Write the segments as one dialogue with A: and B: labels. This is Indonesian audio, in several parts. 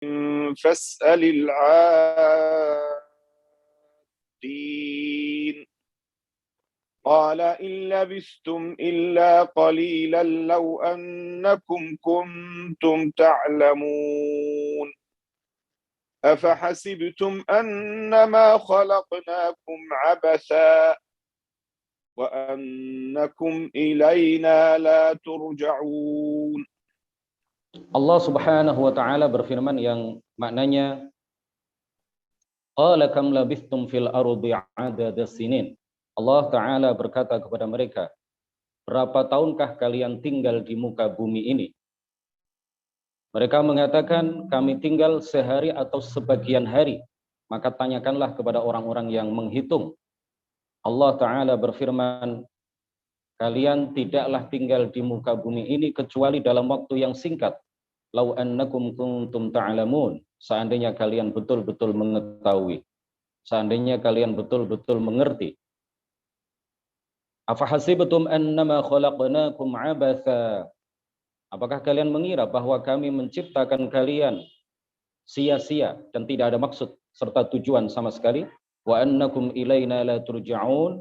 A: فاسأل العادين قال إن لبثتم إلا قليلا لو أنكم كنتم تعلمون أفحسبتم أنما خلقناكم عبثا وأنكم إلينا لا ترجعون.
B: Allah Subhanahu wa taala berfirman yang maknanya qala kam labithtum fil ardi adada sinin. Allah taala berkata kepada mereka, berapa tahunkah kalian tinggal di muka bumi ini? Mereka mengatakan, kami tinggal sehari atau sebagian hari. Maka tanyakanlah kepada orang-orang yang menghitung. Allah taala berfirman, kalian tidaklah tinggal di muka bumi ini kecuali dalam waktu yang singkat. Lau annakum kuntum ta'lamun, seandainya kalian betul-betul mengetahui, seandainya kalian betul-betul mengerti. Afahasibtum annama khalaqnakum abatha, apakah kalian mengira bahwa kami menciptakan kalian sia-sia dan tidak ada maksud serta tujuan sama sekali? Wa annakum ilaina la turja'un,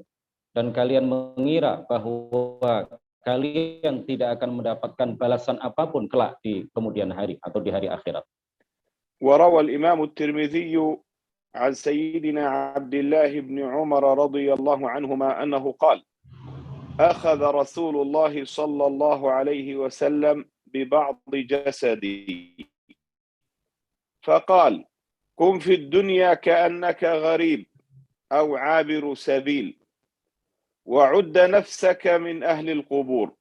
B: dan kalian mengira bahwa kalian tidak akan mendapatkan balasan apapun kelak di kemudian hari atau di hari akhirat.
A: وروى الإمام الترمذي عن سيدنا عبد الله بن عمر رضي الله عنهما أنه قال أخذ رسول الله صلى الله عليه وسلم ببعض جسدي فقال كن في الدنيا كأنك غريب أو عابر سبيل وعد نفسك من أهل القبور.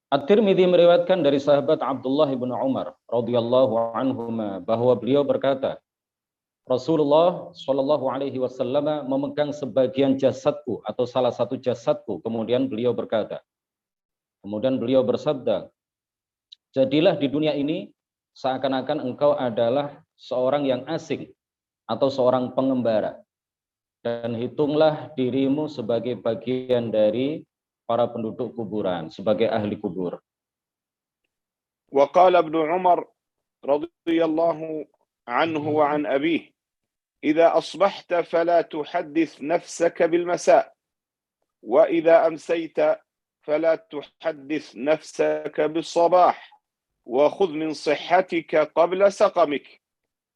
B: At-Tirmidzi meriwayatkan dari sahabat Abdullah bin Umar radhiyallahu anhuma bahwa beliau berkata, Rasulullah Shallallahu alaihi wasallam memegang sebagian jasadku atau salah satu jasadku, kemudian beliau berkata, kemudian beliau bersabda, jadilah di dunia ini seakan-akan engkau adalah seorang yang asing atau seorang pengembara, dan hitunglah dirimu sebagai bagian dari para penduduk kuburan, sebagai ahli kubur.
A: وقال ابن عمر رضي الله عنه وعن أبيه إذا أصبحت فلا تحدث نفسك بالمساء وإذا أمسيت فلا تحدث نفسك بالصباح وخذ من صحتك قبل سقمك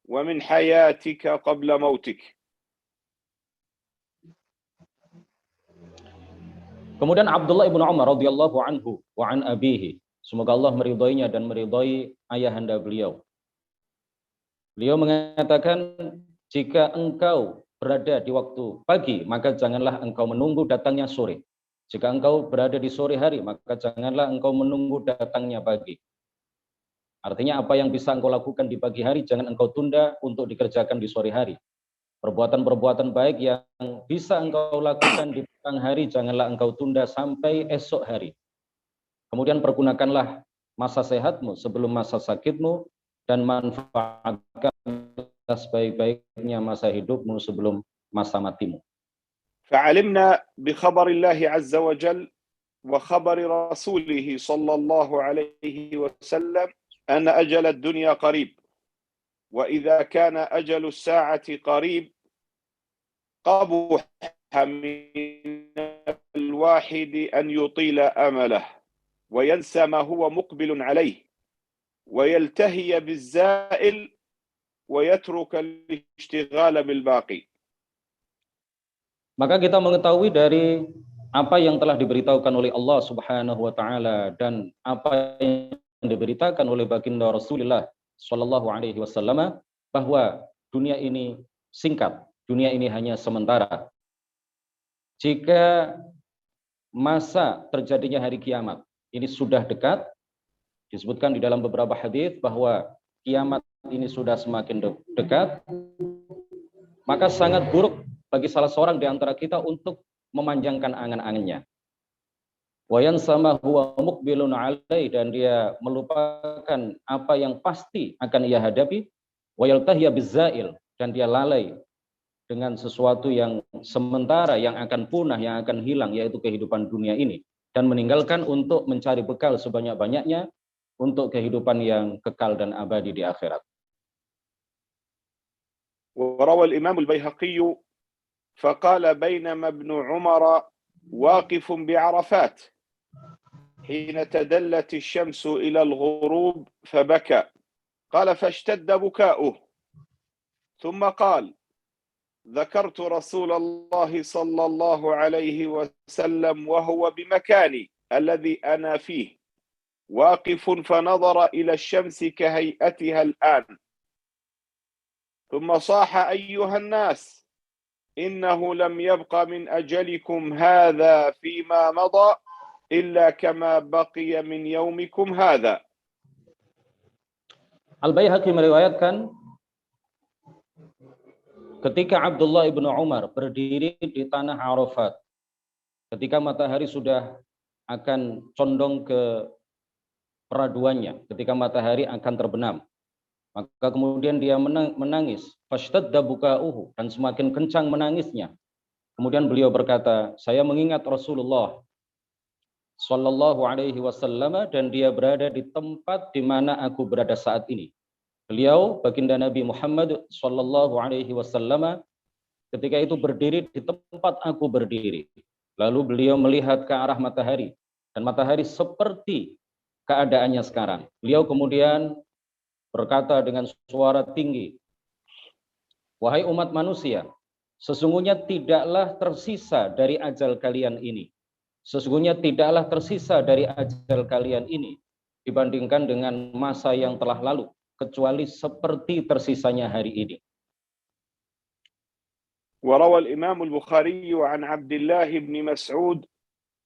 A: ومن حياتك قبل موتك.
B: Kemudian Abdullah ibn Umar radhiyallahu anhu wa an abihi, semoga Allah meridhoinya dan meridhoi ayahanda beliau. Beliau mengatakan, jika engkau berada di waktu pagi, maka janganlah engkau menunggu datangnya sore. Jika engkau berada di sore hari, maka janganlah engkau menunggu datangnya pagi. Artinya apa yang bisa engkau lakukan di pagi hari, jangan engkau tunda untuk dikerjakan di sore hari. Perbuatan-perbuatan baik yang bisa engkau lakukan di petang hari, janganlah engkau tunda sampai esok hari. Kemudian pergunakanlah masa sehatmu sebelum masa sakitmu, dan manfaatkan sebaik-baiknya masa hidupmu sebelum masa matimu.
A: فعلمنا بخبر الله عز وجل وخبر رسوله صلى الله عليه وسلم أن أجل الدنيا قريب، وإذا كان أجل الساعة قريب قبح من الواحد أن يطيل أمله وينسى ما هو مقبل عليه ويلتهي بالزائل ويترك الاشتغال بالباقي.
B: Maka kita mengetahui dari apa yang telah diberitahukan oleh Allah Subhanahu wa taala dan apa yang diberitakan oleh baginda Rasulullah Shallallahu alaihi wasallam, bahwa dunia ini singkat, dunia ini hanya sementara. Jika masa terjadinya hari kiamat ini sudah dekat, disebutkan di dalam beberapa hadis bahwa kiamat ini sudah semakin dekat, maka sangat buruk bagi salah seorang di antara kita untuk memanjangkan angan-angannya. Wayan sama huwa muqbilun alai, dan dia melupakan apa yang pasti akan ia hadapi. Wayaltahya bizzail, dan dia lalai dengan sesuatu yang sementara, yang akan punah, yang akan hilang, yaitu kehidupan dunia ini, dan meninggalkan untuk mencari bekal sebanyak-banyaknya untuk kehidupan yang kekal dan abadi di akhirat.
A: وروى الإمام البيهقي فقال بينما ابن عمر واقف بعرفات حين تدلت الشمس إلى الغروب فبكى قال فاشتد بكاؤه ثم قال ذكرت رسول الله صلى الله عليه وسلم وهو بمكاني الذي أنا فيه واقف فنظر إلى الشمس كهيئتها الآن ثم صاح أيها الناس إنه لم يبق من أجلكم هذا فيما مضى إلا كما بقي من يومكم هذا.
B: Al-Baihaqi meriwayatkan ketika Abdullah ibnu Umar berdiri di tanah Arafat, ketika matahari sudah akan condong ke peraduannya, ketika matahari akan terbenam, maka kemudian dia menangis, fashtadda bukauhu, dan semakin kencang menangisnya. Kemudian beliau berkata, saya mengingat Rasulullah Sallallahu Alaihi Wasallam dan dia berada di tempat di mana aku berada saat ini. Beliau, baginda Nabi Muhammad Sallallahu Alaihi Wasallam, ketika itu berdiri di tempat aku berdiri. Lalu beliau melihat ke arah matahari, dan matahari seperti keadaannya sekarang. Beliau kemudian berkata dengan suara tinggi, wahai umat manusia, sesungguhnya tidaklah tersisa dari ajal kalian ini. Sesungguhnya tidaklah tersisa dari ajal kalian ini dibandingkan dengan masa yang telah lalu, kecuali seperti tersisanya hari ini.
A: وروى الإمام البخاري عن عبد الله بن مسعود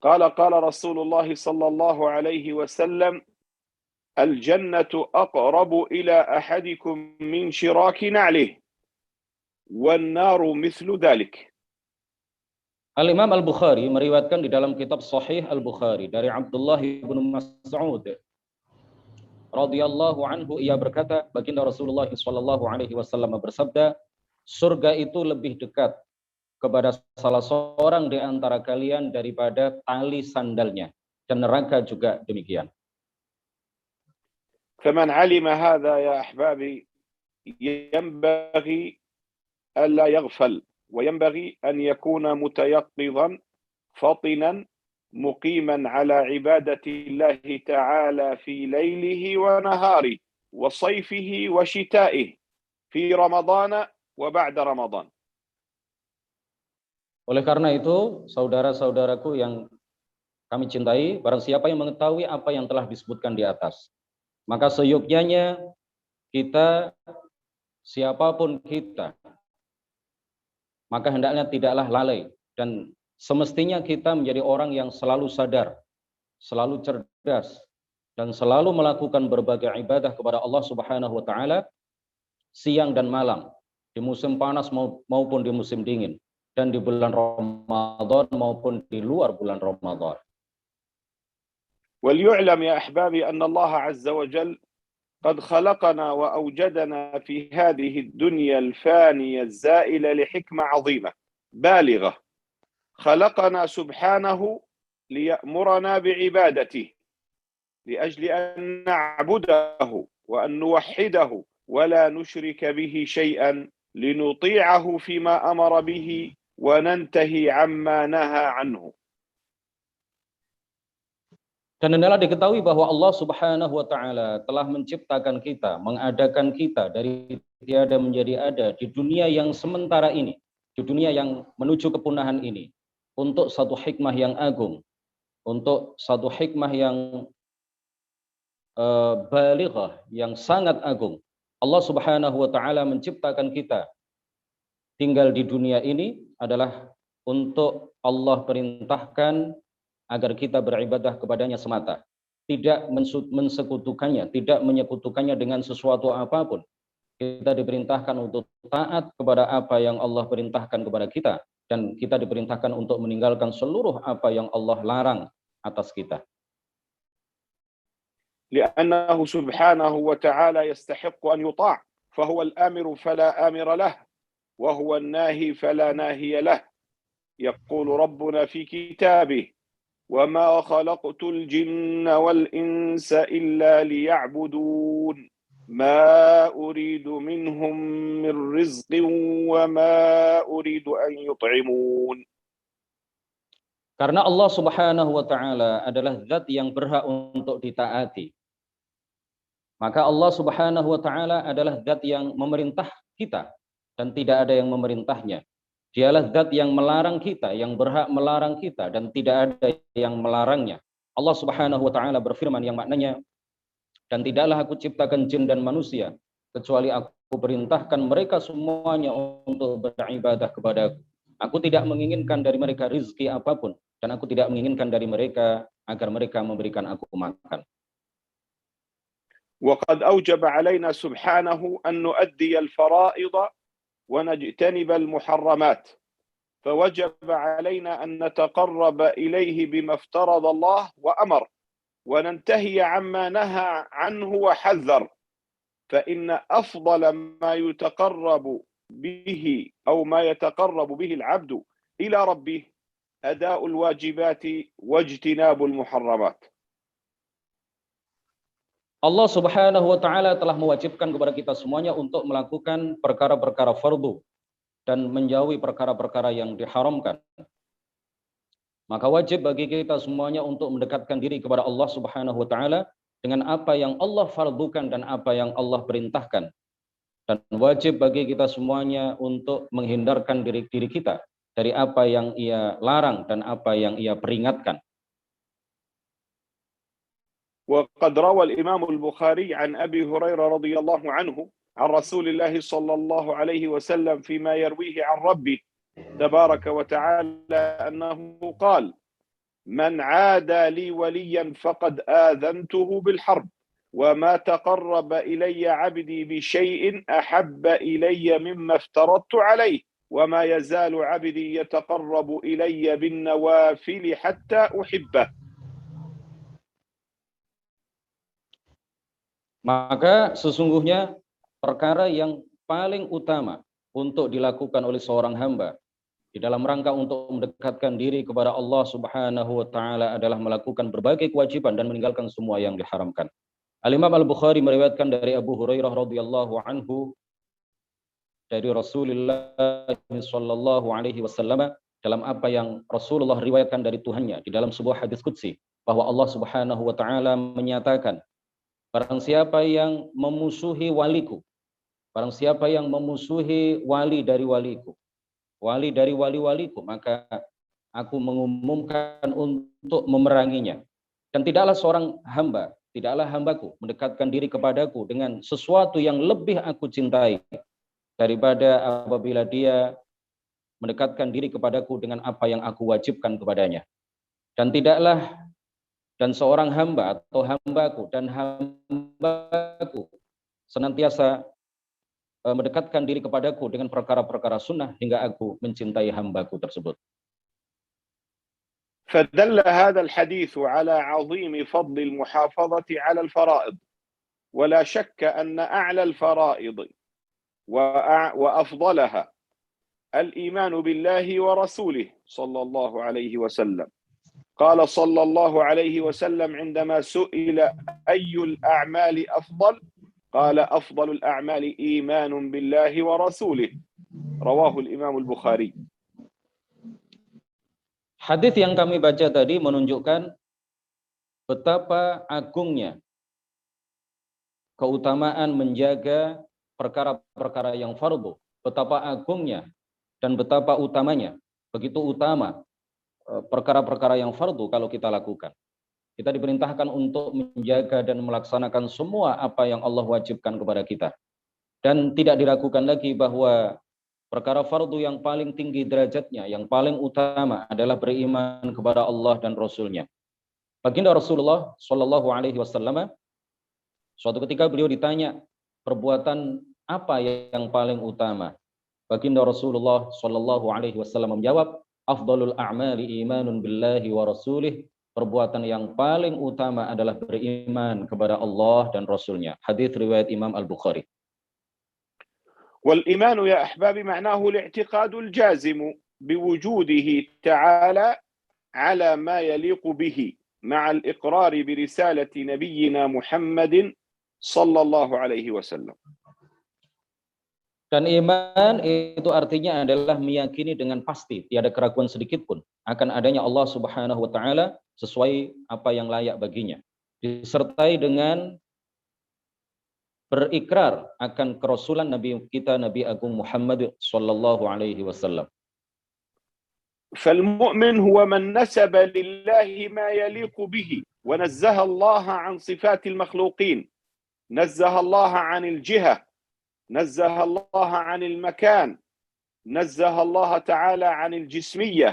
A: قال قال رسول الله صلى الله عليه وسلم الجنة أقرب إلى أحدكم من شراك نعله والنار مثل ذلك.
B: Al-Imam Al-Bukhari meriwayatkan di dalam kitab Sahih Al-Bukhari dari Abdullah bin Mas'ud radhiyallahu anhu, ia berkata, baginda Rasulullah sallallahu alaihi wasallam bersabda, surga itu lebih dekat kepada salah seorang di antara kalian daripada tali sandalnya, dan neraka juga demikian.
A: فمن علم هذا يا أحبابي ينبغي ألا يغفل وينبغي أن يكون متيقظا فطنا مقيما على عبادة الله تعالى في ليله ونهاره وصيفه وشتائه في رمضان وبعد رمضان.
B: Oleh karena itu, saudara-saudaraku yang kami cintai, barang siapa yang mengetahui apa yang telah disebutkan di atas, maka seyogyanya kita, siapapun kita, maka hendaknya tidaklah lalai, dan semestinya kita menjadi orang yang selalu sadar, selalu cerdas, dan selalu melakukan berbagai ibadah kepada Allah Subhanahu wa Ta'ala siang dan malam, di musim panas maupun di musim dingin, dan di bulan Ramadan maupun di luar bulan Ramadan.
A: وليعلم يا أحبابي أن الله عز وجل قد خلقنا وأوجدنا في هذه الدنيا الفانية الزائلة لحكمة عظيمة بالغة. خلقنا سبحانه ليأمرنا بعبادته لأجل أن نعبده وأن نوحده ولا نشرك به شيئا لنطيعه فيما أمر به وننتهي عما نهى عنه.
B: Dan hendaklah diketahui bahwa Allah Subhanahu wa Ta'ala telah menciptakan kita, mengadakan kita dari tiada menjadi ada di dunia yang sementara ini, di dunia yang menuju kepunahan ini, untuk satu hikmah yang agung, untuk satu hikmah yang balighah, yang sangat agung. Allah Subhanahu wa Ta'ala menciptakan kita tinggal di dunia ini adalah untuk Allah perintahkan agar kita beribadah kepadanya semata, tidak mensekutukannya, tidak menyekutukannya dengan sesuatu apapun. Kita diperintahkan untuk taat kepada apa yang Allah perintahkan kepada kita, dan kita diperintahkan untuk meninggalkan seluruh apa yang Allah larang atas kita.
A: لأنه سبحانه وتعالى يستحق أن يطاع فهو الآمر فلا آمر له وهو الناهي فلا ناهي له. يقول ربنا في كتابه وما خلقت الجن والإنس إلا ليعبدون ما أريد منهم من رزق وما أريد أن يطعمون.
B: Karena Allah Subhanahu wa taala adalah zat yang berhak untuk ditaati. Maka Allah Subhanahu wa taala adalah zat yang memerintah kita dan tidak ada yang memerintahnya. Dialah zat yang melarang kita, yang berhak melarang kita dan tidak ada yang melarangnya. Allah Subhanahu wa taala berfirman yang maknanya, dan tidaklah aku ciptakan jin dan manusia kecuali aku perintahkan mereka semuanya untuk beribadah kepadaku. Aku tidak menginginkan dari mereka rizki apapun dan aku tidak menginginkan dari mereka agar mereka memberikan aku makan.
A: وقد أوجب علينا سبحانه أن نؤدي الفرائض ونجتنب المحرمات، فوجب علينا أن نتقرب إليه بما افترض الله وأمر، وننتهي عما نهى عنه وحذر، فإن أفضل ما يتقرب به أو ما يتقرب به العبد إلى ربه أداء الواجبات واجتناب المحرمات.
B: Allah Subhanahu wa taala telah mewajibkan kepada kita semuanya untuk melakukan perkara-perkara fardu dan menjauhi perkara-perkara yang diharamkan. Maka wajib bagi kita semuanya untuk mendekatkan diri kepada Allah Subhanahu wa taala dengan apa yang Allah fardukan dan apa yang Allah perintahkan. Dan wajib bagi kita semuanya untuk menghindarkan diri kita dari apa yang Ia larang dan apa yang Ia peringatkan.
A: وقد روى الإمام البخاري عن أبي هريرة رضي الله عنه عن رسول الله صلى الله عليه وسلم فيما يرويه عن ربه تبارك وتعالى أنه قال: من عادى لي وليا فقد آذنته بالحرب وما تقرب إلي عبدي بشيء أحب إلي مما افترضت عليه وما يزال عبدي يتقرب إلي بالنوافل حتى أحبه.
B: Maka sesungguhnya perkara yang paling utama untuk dilakukan oleh seorang hamba di dalam rangka untuk mendekatkan diri kepada Allah Subhanahu wa taala adalah melakukan berbagai kewajiban dan meninggalkan semua yang diharamkan. Al-Imam Al-Bukhari meriwayatkan dari Abu Hurairah radhiyallahu anhu dari Rasulullah sallallahu alaihi wasallam dalam apa yang Rasulullah riwayatkan dari Tuhannya di dalam sebuah hadis qudsi bahwa Allah Subhanahu wa taala menyatakan, barang siapa yang memusuhi waliku, barang siapa yang memusuhi wali dari waliku, wali dari wali-waliku, maka aku mengumumkan untuk memeranginya. Dan tidaklah seorang hamba, tidaklah hambaku mendekatkan diri kepadaku dengan sesuatu yang lebih aku cintai daripada apabila dia mendekatkan diri kepadaku dengan apa yang aku wajibkan kepadanya. Dan tidaklah dan seorang hamba atau hambaku dan hambaku senantiasa mendekatkan diri kepadaku dengan perkara-perkara sunnah hingga aku mencintai hambaku tersebut.
A: فدل هذا الحديث على عظيم فضل المحافظة على الفرائض، ولا شك أن أعلى الفرائض وأفضلها الإيمان بالله ورسوله صلى الله عليه وسلم. قال صلى الله عليه وسلم عندما سئل أي الأعمال أفضل قال: أفضل الأعمال إيمان بالله ورسوله. رواه الإمام البخاري.
B: Hadis yang kami baca tadi menunjukkan betapa agungnya keutamaan menjaga perkara-perkara yang fardu, betapa agungnya dan betapa utamanya, begitu utama perkara-perkara yang fardu kalau kita lakukan. Kita diperintahkan untuk menjaga dan melaksanakan semua apa yang Allah wajibkan kepada kita. Dan tidak diragukan lagi bahwa perkara fardu yang paling tinggi derajatnya, yang paling utama adalah beriman kepada Allah dan Rasul-Nya. Baginda Rasulullah Shallallahu Alaihi Wasallam, suatu ketika beliau ditanya perbuatan apa yang paling utama. Baginda Rasulullah Shallallahu Alaihi Wasallam menjawab, afdalul a'mali imanun billahi wa rasulih. Perbuatan yang paling utama adalah beriman kepada Allah dan Rasul-Nya. Hadis riwayat Imam Al-Bukhari.
A: والإيمان يا أحبابي معناه الاعتقاد الجازم بوجوده تعالى على ما يليق به مع الإقرار برسالة نبينا محمد صلى الله عليه وسلم.
B: Dan iman itu artinya adalah meyakini dengan pasti, tiada keraguan sedikit pun akan adanya Allah Subhanahu wa taala sesuai apa yang layak baginya. Disertai dengan berikrar akan kerasulan Nabi kita Nabi Agung Muhammad sallallahu alaihi wasallam.
A: فالمؤمن هو من نسب لله ما يليق به ونزه الله عن صفات المخلوقين، نزه الله عن الجهة، نزه الله عن المكان، نزه الله تعالى عن الجسمية،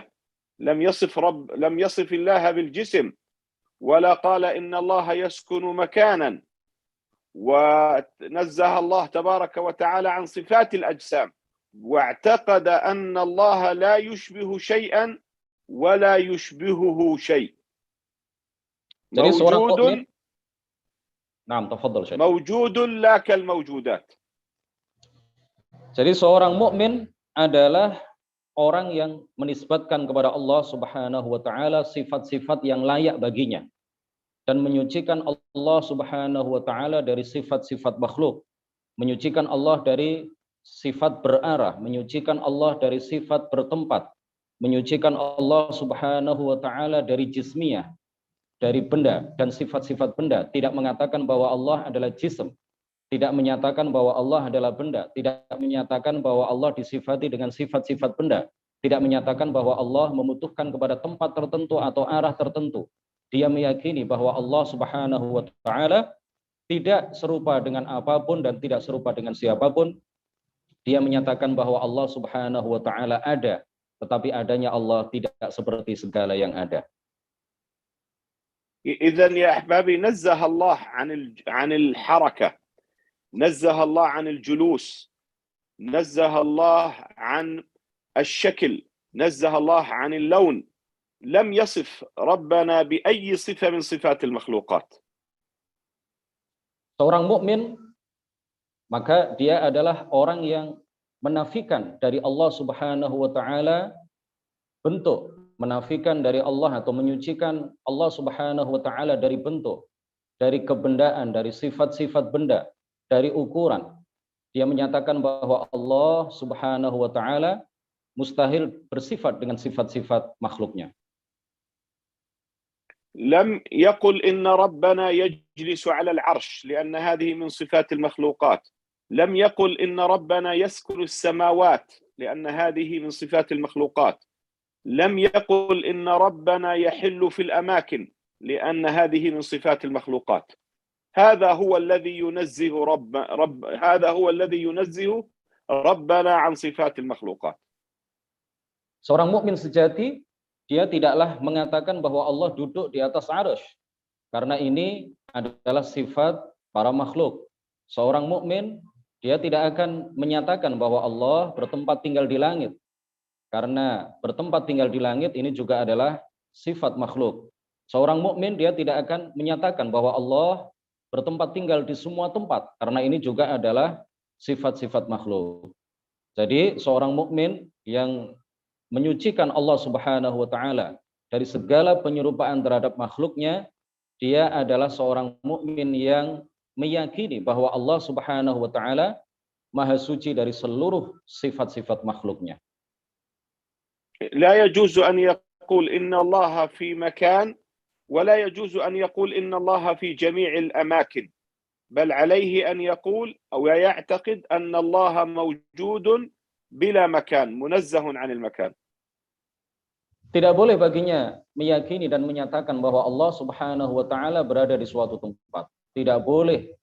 A: لم يصف الله بالجسم، ولا قال إن الله يسكن مكانا، ونزه الله تبارك وتعالى عن صفات الأجسام، واعتقد أن الله لا يشبه شيئا ولا يشبهه شيء.
B: Jadi seorang mukmin,
A: موجود لا كالموجودات.
B: Jadi seorang mukmin adalah orang yang menisbatkan kepada Allah Subhanahu wa taala sifat-sifat yang layak baginya dan menyucikan Allah Subhanahu wa taala dari sifat-sifat makhluk, menyucikan Allah dari sifat berarah, menyucikan Allah dari sifat bertempat, menyucikan Allah Subhanahu wa taala dari jismiyah, dari benda dan sifat-sifat benda, tidak mengatakan bahwa Allah adalah jism, tidak menyatakan bahwa Allah adalah benda, tidak menyatakan bahwa Allah disifati dengan sifat-sifat benda, tidak menyatakan bahwa Allah membutuhkan kepada tempat tertentu atau arah tertentu. Dia meyakini bahwa Allah Subhanahu wa taala tidak serupa dengan apapun dan tidak serupa dengan siapapun. Dia menyatakan bahwa Allah Subhanahu wa taala ada, tetapi adanya Allah tidak seperti segala yang ada.
A: إذن يا أحبابي نزه الله عن الحركة، نزه الله عن الجلوس، نزه الله عن الشكل، نزه الله عن اللون، لم يصف ربنا بأي صفة من صفات المخلوقات.
B: Seorang mukmin maka dia adalah orang yang menafikan dari Allah Subhanahu wa taala bentuk, menafikan dari Allah atau menyucikan Allah Subhanahu wa taala dari bentuk, dari kebendaan, dari sifat-sifat benda, dari ukuran. Dia menyatakan bahwa Allah Subhanahu wa taala mustahil bersifat dengan sifat-sifat makhluknya.
A: لم يقل إن ربنا يجلس على العرش لأن هذه من صفات المخلوقات. لم يقل إن ربنا يسكن السماوات لأن هذه من صفات المخلوقات. لم يقل إن ربنا يحل في الأماكن لأن هذه من صفات المخلوقات. هذا هو الذي ينزه هذا هو الذي ينزه ربنا عن صفات المخلوقات.
B: Seorang mukmin sejati dia tidaklah mengatakan bahwa Allah duduk di atas arsy, karena ini adalah sifat para makhluk. Seorang mukmin dia tidak akan menyatakan bahwa Allah bertempat tinggal di langit, karena bertempat tinggal di langit ini juga adalah sifat makhluk. Seorang mukmin dia tidak akan menyatakan bahwa Allah bertempat tinggal di semua tempat, karena ini juga adalah sifat-sifat makhluk. Jadi seorang mukmin yang menyucikan Allah Subhanahu wa taala dari segala penyerupaan terhadap makhluknya, dia adalah seorang mukmin yang meyakini bahwa Allah Subhanahu wa taala maha suci dari seluruh sifat-sifat makhluknya.
A: لا يجوز أن يقول إن الله في مكان ولا يجوز أن يقول إن الله في جميع الأماكن، بل عليه أن يقول أو يعتقد أن الله موجود بلا مكان منزه عن المكان.
B: Tidak boleh baginya meyakini dan menyatakan bahwa Allah Subhanahu wa taala berada di suatu tempat. Tidak boleh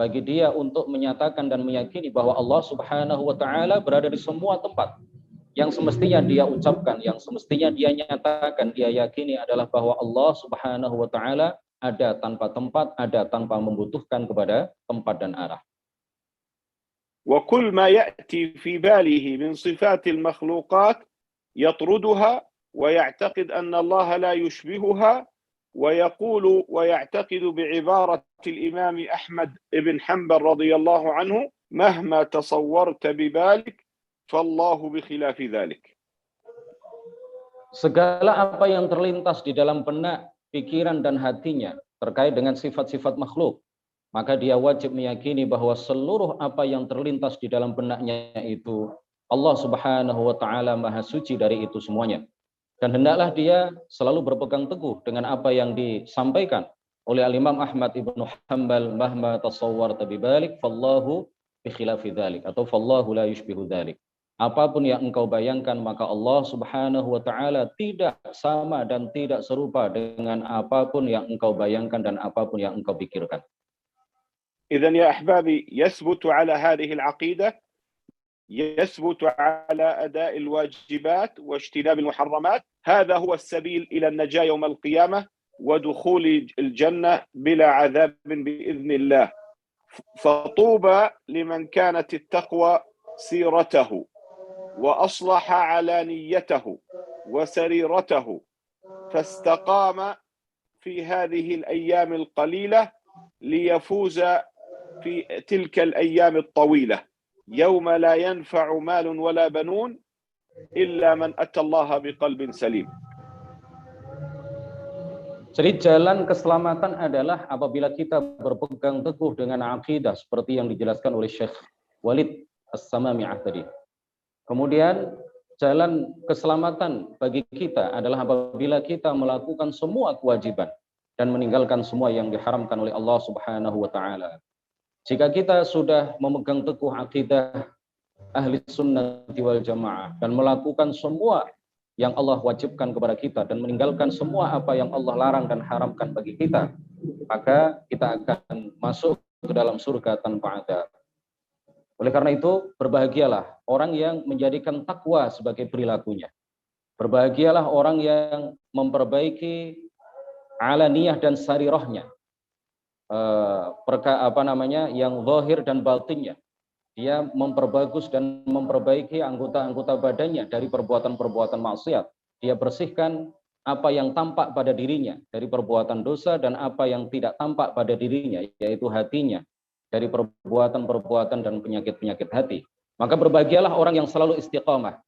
B: bagi dia untuk menyatakan dan meyakini bahwa Allah Subhanahu wa taala berada di semua tempat. Yang semestinya dia ucapkan, yang semestinya dia nyatakan, dia yakini adalah bahwa Allah Subhanahu wa taala ada tanpa tempat, ada tanpa membutuhkan kepada tempat dan arah.
A: وكل ما يأتي في باله من صفات المخلوقات يطردها ويعتقد أن الله لا يشبهها، ويقول ويعتقد بعبارة الإمام أحمد بن حنبل رضي الله عنه: مهما تصورت ببالك فالله بخلاف ذلك.
B: segala apa yang terlintas di dalam benak, pikiran, dan hatinya terkait dengan sifat-sifat makhluk, maka dia wajib meyakini bahwa seluruh apa yang terlintas di dalam benaknya itu Allah Subhanahu wa taala Maha suci dari itu semuanya. Dan hendaklah dia selalu berpegang teguh dengan apa yang disampaikan oleh Al-Imam Ahmad Ibnu Hanbal, mahma tasawwarta bibalik fallahu bi khilafi dzalik, atau fallahu la yushbihu dzalik. Apapun yang engkau bayangkan, maka Allah Subhanahu wa taala tidak sama dan tidak serupa dengan apapun yang engkau bayangkan dan apapun yang engkau pikirkan.
A: إذن يا أحبابي يثبت على هذه العقيدة، يثبت على أداء الواجبات واجتناب المحرمات. هذا هو السبيل إلى النجاة يوم القيامة ودخول الجنة بلا عذاب بإذن الله. فطوبى لمن كانت التقوى سيرته وأصلح علانيته وسريرته فاستقام في هذه الأيام القليلة ليفوز في تلك الأيام الطويلة يوم لا ينفع مال ولا بنون إلا من أتى الله بقلب سليم.
B: Jadi jalan keselamatan adalah apabila kita berpegang teguh dengan akidah seperti yang dijelaskan oleh Syekh Walid As-Samami'ah tadi. Kemudian jalan keselamatan bagi kita adalah apabila kita melakukan semua kewajiban dan meninggalkan semua yang diharamkan oleh Allah Subhanahu wa taala. Jika kita sudah memegang teguh akidah ahli sunnah wal jamaah dan melakukan semua yang Allah wajibkan kepada kita dan meninggalkan semua apa yang Allah larang dan haramkan bagi kita, maka kita akan masuk ke dalam surga tanpa adab. Oleh karena itu, berbahagialah orang yang menjadikan takwa sebagai perilakunya. Berbahagialah orang yang memperbaiki alaniyah dan sarirahnya, yang zahir dan batinnya. Dia memperbagus dan memperbaiki anggota-anggota badannya dari perbuatan-perbuatan maksiat. Dia bersihkan apa yang tampak pada dirinya dari perbuatan dosa dan apa yang tidak tampak pada dirinya, yaitu hatinya, dari perbuatan-perbuatan dan penyakit-penyakit hati. Maka berbahagialah orang yang selalu istiqamah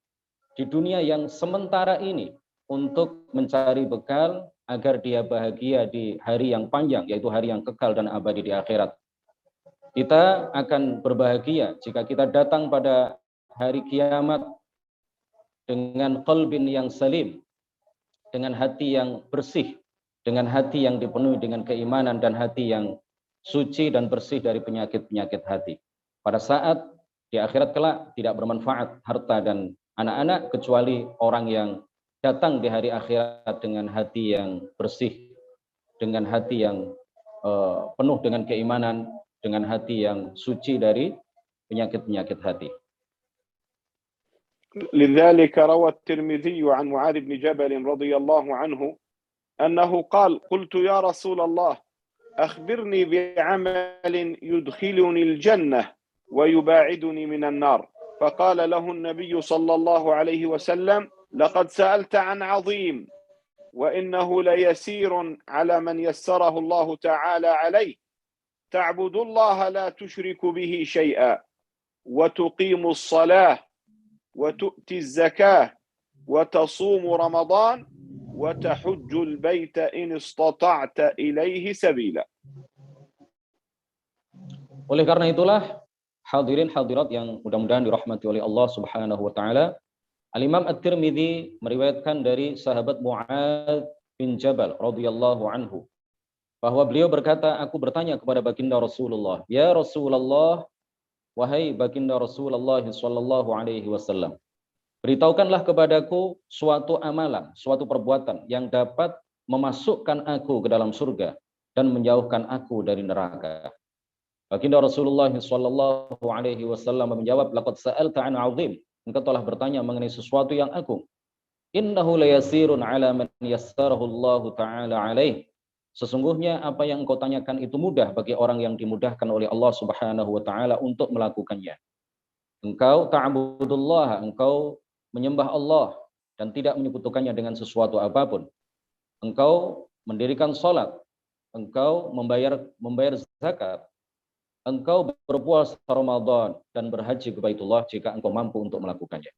B: di dunia yang sementara ini untuk mencari bekal agar dia bahagia di hari yang panjang, yaitu hari yang kekal dan abadi di akhirat. Kita akan berbahagia jika kita datang pada hari kiamat dengan qalbin yang salim, dengan hati yang bersih, dengan hati yang dipenuhi dengan keimanan dan hati yang suci dan bersih dari penyakit-penyakit hati. Pada saat di akhirat kelak tidak bermanfaat harta dan anak-anak kecuali orang yang datang di hari akhirat dengan hati yang bersih, dengan hati yang penuh dengan keimanan, dengan hati yang suci dari penyakit-penyakit hati.
A: لذلك روى الترمذي عن معاذ بن جبل رضي الله عنه أنه قال: قلت يا رسول الله أخبرني بعمل يدخلني الجنة ويباعدني من النار. فقال له النبي صلى الله عليه وسلم: لقد سألت عن عظيم وإنه ليسير على من يسره الله تعالى عليه. تعبد الله لا تشرك به شيئا وتقيم الصلاة وتؤتي الزكاة وتصوم رمضان وتحج البيت إن استطعت إليه سبيلا.
B: Oleh karena itulah, hadirin hadirat yang mudah-mudahan dirahmati oleh Allah Subhanahu wa taala, Al-Imam At-Tirmidzi meriwayatkan dari sahabat Mu'adz bin Jabal radhiyallahu anhu bahwa beliau berkata, aku bertanya kepada baginda Rasulullah, ya Rasulullah, wahai baginda Rasulullah sallallahu alaihi wasallam, beritahukanlah kepadaku suatu amalan, suatu perbuatan yang dapat memasukkan aku ke dalam surga dan menjauhkan aku dari neraka. Baginda Rasulullah sallallahu alaihi wasallam menjawab, laqad sa'alta 'an 'azim, engkau telah bertanya mengenai sesuatu yang agung. Innahu layasirun 'ala man yassarahu Allah taala alaih. Sesungguhnya apa yang engkau tanyakan itu mudah bagi orang yang dimudahkan oleh Allah Subhanahu wa taala untuk melakukannya. Engkau ta'budullah, engkau menyembah Allah dan tidak menyekutukannya dengan sesuatu apapun. Engkau mendirikan salat, engkau membayar zakat, engkau berpuasa Ramadan dan berhaji ke Baitullah jika engkau mampu untuk melakukannya.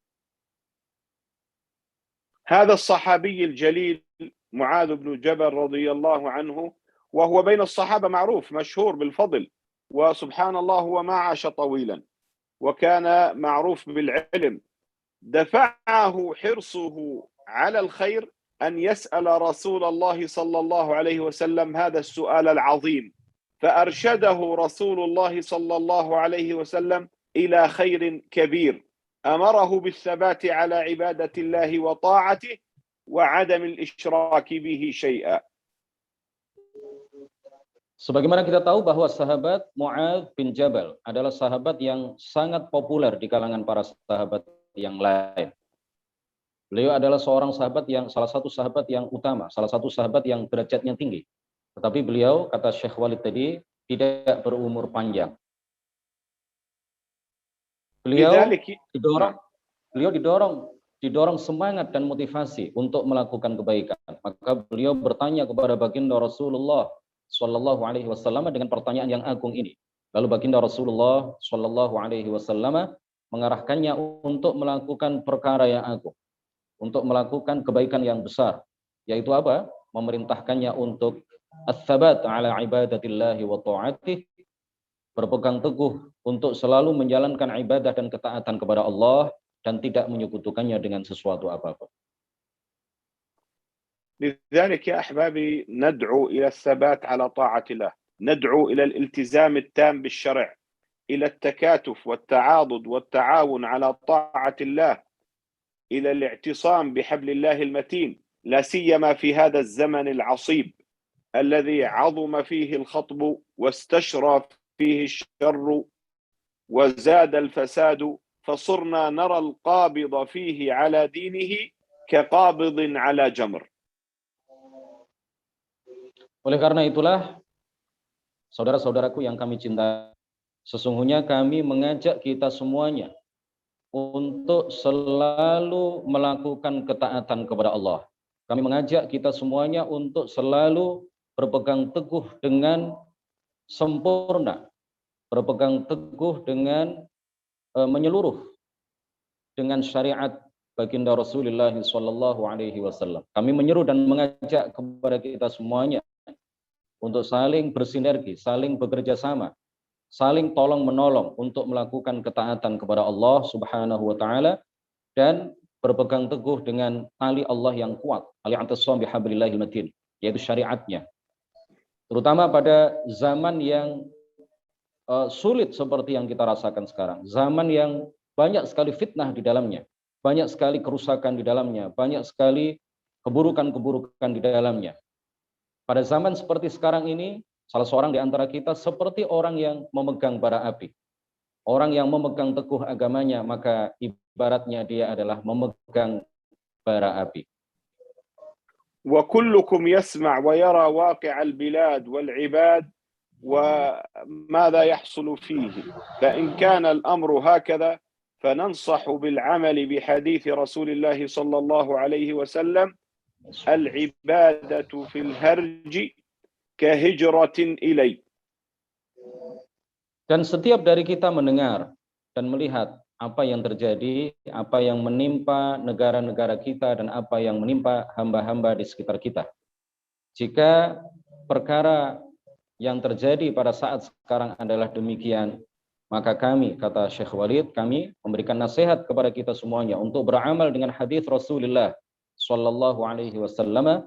A: هذا الصحابي الجليل معاذ بن جبل رضي الله عنه، وهو بين الصحابة معروف مشهور بالفضل، وسبحان الله هو ما عاش طويلا وكان معروف بالعلم، دفعه حرصه على الخير أن يسأل رسول الله صلى الله عليه وسلم هذا السؤال العظيم، فأرشده رسول الله صلى الله عليه وسلم إلى خير كبير، أمره بالثبات على عبادة الله وطاعته وعدم الإشراك به شيئا.
B: Sebagaimana kita tahu bahwa sahabat Mu'adz bin Jabal adalah sahabat yang sangat populer di kalangan para sahabat yang lain. Beliau adalah salah satu sahabat yang utama, salah satu sahabat yang derajatnya tinggi. Tetapi beliau, kata Syekh Walid tadi, tidak berumur panjang. Beliau didorong semangat dan motivasi untuk melakukan kebaikan. Maka beliau bertanya kepada baginda Rasulullah Shallallahu Alaihi Wasallam dengan pertanyaan yang agung ini. Lalu baginda Rasulullah Shallallahu Alaihi Wasallam mengarahkannya untuk melakukan perkara yang agung, untuk melakukan kebaikan yang besar, yaitu apa? Memerintahkannya untuk ats-tsabat ala ibadatillahi wa ta'atih, berpegang teguh untuk selalu menjalankan ibadah dan ketaatan kepada Allah dan tidak menyekutukannya dengan sesuatu apapun.
A: لذلك يا أحبابي ندعو إلى الثبات على طاعة الله، ندعو إلى الالتزام التام بالشرع، إلى التكاتف والتعاضد والتعاون على طاعة الله، إلى الاعتصام بحبل الله المتين، لا سيما في هذا الزمن العصيب الذي عظم فيه الخطب واستشرى فيه الشر وزاد الفساد، فصرنا نرى القابض فيه على دينه كقابض على جمر.
B: Oleh karena itulah, saudara-saudaraku yang kami cintai, sesungguhnya kami mengajak kita semuanya untuk selalu melakukan ketaatan kepada Allah. Kami mengajak kita semuanya untuk selalu berpegang teguh dengan sempurna, berpegang teguh dengan menyeluruh dengan syariat baginda Rasulullah Shallallahu Alaihi Wasallam. Kami menyeru dan mengajak kepada kita semuanya untuk saling bersinergi, saling bekerja sama, saling tolong menolong untuk melakukan ketaatan kepada Allah Subhanahu wa taala dan berpegang teguh dengan tali Allah yang kuat, tali i'tisam bihablillahil matin, yaitu syariatnya. Terutama pada zaman yang sulit seperti yang kita rasakan sekarang, zaman yang banyak sekali fitnah di dalamnya, banyak sekali kerusakan di dalamnya, banyak sekali keburukan-keburukan di dalamnya. Pada zaman seperti sekarang ini, salah seorang di antara kita seperti orang yang memegang bara api. Orang yang memegang teguh agamanya, maka ibaratnya dia adalah memegang bara api.
A: وكلكم يسمع ويرى واقع البلاد والعباد وماذا يحصل فيه، فإن كان الأمر هكذا فننصح بالعمل بحديث رسول الله صلى الله عليه وسلم: العبادة في الهرج كهجرة إلي.
B: Dan setiap dari kita mendengar dan melihat apa yang terjadi, apa yang menimpa negara-negara kita dan apa yang menimpa hamba-hamba di sekitar kita. Jika perkara yang terjadi pada saat sekarang adalah demikian, maka kami, kata Syekh Walid, kami memberikan nasihat kepada kita semuanya untuk beramal dengan hadis Rasulullah Sallallahu Alaihi Wasallam,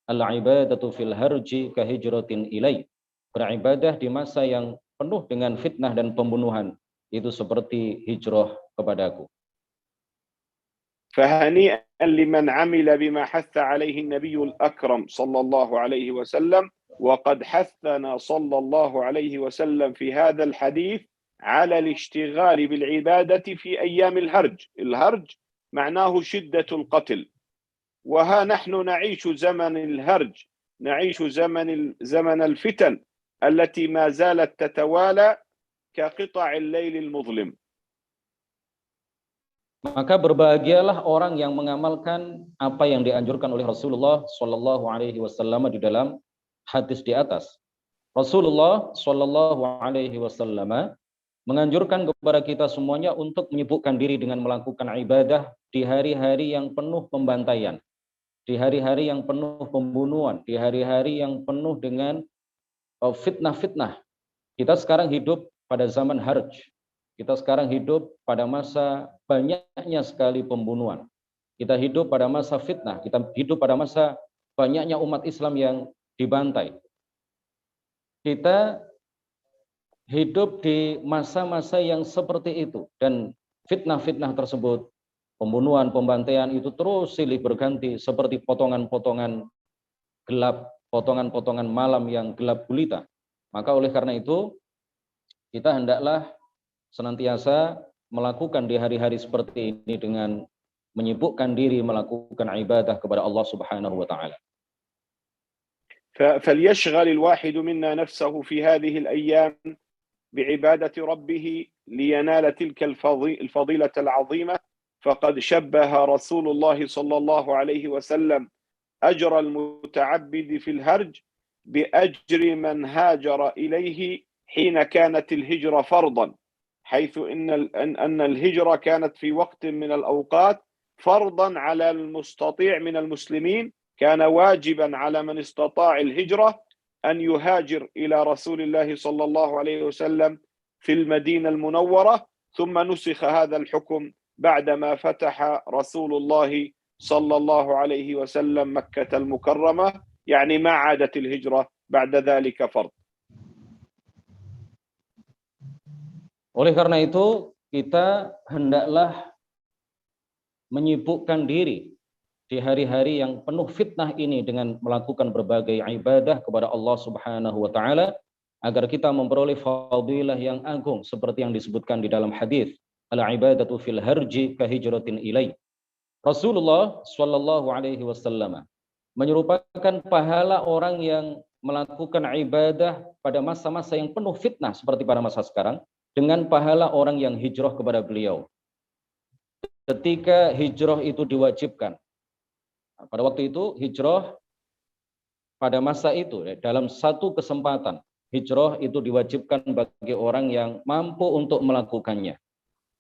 B: al-ibadatu fil harji kahijratin ilai. Beribadah di masa yang penuh dengan fitnah dan pembunuhan itu seperti hijrah kepadaku.
A: فهنيئا لمن عمل بما حث عليه النبي الأكرم صلى الله عليه وسلم، وقد حثنا صلى الله عليه وسلم في هذا الحديث على الاشتغال بالعبادة في أيام الهرج. الهرج معناه شدة القتل، وها نحن نعيش زمن الهرج، نعيش زمن الفتن التي ما زالت تتوالى كقطع الليل المظلم.
B: Maka berbahagialah orang yang mengamalkan apa yang dianjurkan oleh Rasulullah Shallallahu Alaihi Wasallam di dalam hadis di atas. Rasulullah Shallallahu Alaihi Wasallam menganjurkan kepada kita semuanya untuk menyibukkan diri dengan melakukan ibadah di hari-hari yang penuh pembantaian, di hari-hari yang penuh pembunuhan, di hari-hari yang penuh dengan fitnah-fitnah. Kita sekarang hidup pada zaman harj. Kita sekarang hidup pada masa banyaknya sekali pembunuhan. Kita hidup pada masa fitnah. Kita hidup pada masa banyaknya umat Islam yang dibantai. Kita hidup di masa-masa yang seperti itu. Dan fitnah-fitnah tersebut, pembunuhan, pembantaian itu terus silih berganti seperti potongan-potongan gelap, potongan-potongan malam yang gelap gulita. Maka oleh karena itu, kita hendaklah senantiasa melakukan di hari-hari seperti ini dengan menyibukkan diri melakukan ibadah kepada Allah Subhanahu wa taala.
A: فليشغل الواحد منا نفسه في هذه الأيام بعبادة ربه لينال تلك الفضيلة العظيمة، فقد شبه رسول الله صلى الله عليه وسلم أجر المتعبد في الهرج بأجر من هاجر إليه حين كانت الهجرة فرضا، حيث أن الهجرة كانت في وقت من الأوقات فرضا على المستطيع من المسلمين، كان واجبا على من استطاع الهجرة أن يهاجر إلى رسول الله صلى الله عليه وسلم في المدينة المنورة، ثم نسخ هذا الحكم بعدما فتح رسول الله صلى الله عليه وسلم مكة المكرمة، يعني ما عادت الهجرة بعد ذلك فرض.
B: Oleh karena itu, kita hendaklah menyibukkan diri di hari-hari yang penuh fitnah ini dengan melakukan berbagai ibadah kepada Allah Subhanahu wa taala agar kita memperoleh fadilah yang agung seperti yang disebutkan di dalam hadis, al-ibadatu fil harji ka hijratin ilai. Rasulullah Shallallahu alaihi wasallam menyerupakan pahala orang yang melakukan ibadah pada masa-masa yang penuh fitnah seperti pada masa sekarang dengan pahala orang yang hijrah kepada beliau. Ketika hijrah itu diwajibkan, pada waktu itu hijrah pada masa itu dalam satu kesempatan hijrah itu diwajibkan bagi orang yang mampu untuk melakukannya.